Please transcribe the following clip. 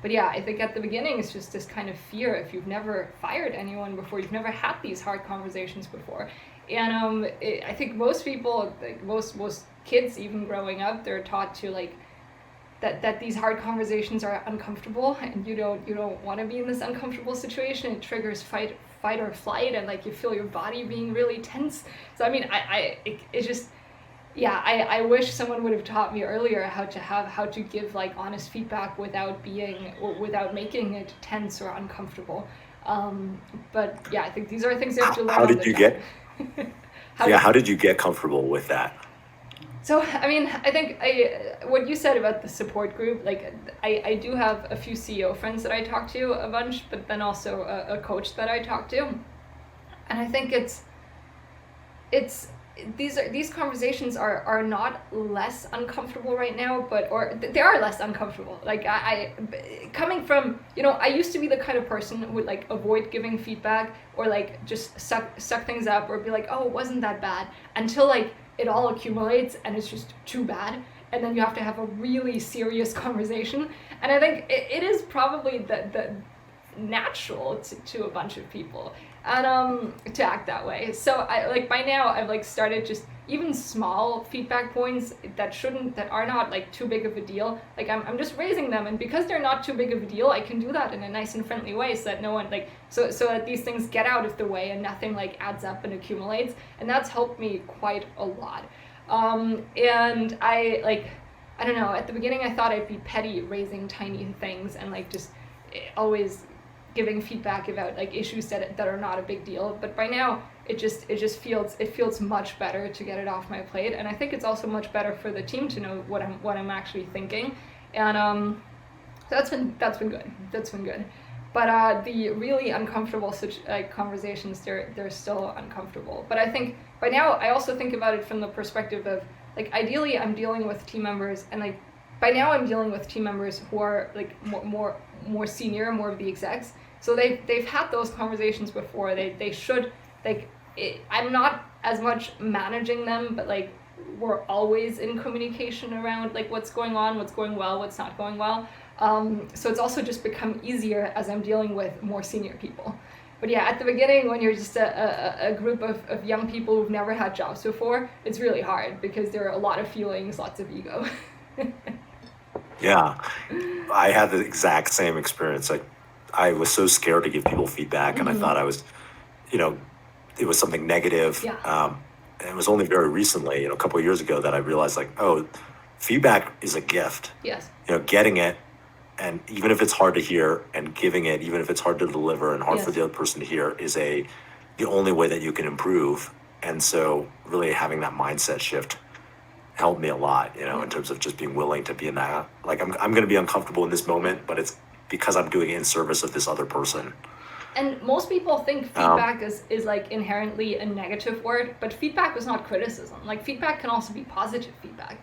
But yeah, I think at the beginning it's just this kind of fear if you've never fired anyone before, you've never had these hard conversations before. And I think most people, like most kids even growing up, they're taught to like that these hard conversations are uncomfortable, and you don't want to be in this uncomfortable situation. It triggers fight or flight, and like you feel your body being really tense. So I mean, it's just, yeah, I wish someone would have taught me earlier how to give like honest feedback without making it tense or uncomfortable. But yeah, I think these are things you have to learn. How did you get comfortable with that? So, I mean, I think what you said about the support group, like I do have a few CEO friends that I talk to a bunch, but then also a coach that I talk to. And I think these conversations are not less uncomfortable right now, or they are less uncomfortable. Like I coming from, I used to be the kind of person who would like avoid giving feedback or like just suck things up or be like, oh, it wasn't that bad, until like it all accumulates and it's just too bad, and then you have to have a really serious conversation. And I think it is probably the natural to a bunch of people, and to act that way. So I like by now I've like started just even small feedback points that are not like too big of a deal. Like I'm just raising them, and because they're not too big of a deal, I can do that in a nice and friendly way, so that no one like so that these things get out of the way and nothing like adds up and accumulates. And that's helped me quite a lot. And I don't know, at the beginning I thought I'd be petty raising tiny things and like just always giving feedback about like issues that are not a big deal. But by now it feels much better to get it off my plate, and I think it's also much better for the team to know what I'm actually thinking. And so that's been good. But the really uncomfortable conversations, they're still uncomfortable. But I think by now I also think about it from the perspective of like, ideally I'm dealing with team members, and like by now I'm dealing with team members who are like more senior, more of the execs. So they've had those conversations before. They should like. I'm not as much managing them, but like we're always in communication around like what's going on, what's going well, what's not going well. So it's also just become easier as I'm dealing with more senior people. But yeah, at the beginning, when you're just a group of young people who've never had jobs before, it's really hard because there are a lot of feelings, lots of ego. Yeah, I had the exact same experience. I was so scared to give people feedback, and I thought I was, it was something negative. Yeah. And it was only very recently, a couple of years ago, that I realized like, oh, feedback is a gift. Yes. Getting it, and even if it's hard to hear, and giving it, even if it's hard to deliver and hard Yes. for the other person to hear, is the only way that you can improve. And so really having that mindset shift helped me a lot, in terms of just being willing to be in that, like, I'm going to be uncomfortable in this moment, but it's because I'm doing it in service of this other person. And most people think feedback is like inherently a negative word, but feedback is not criticism. Like feedback can also be positive feedback.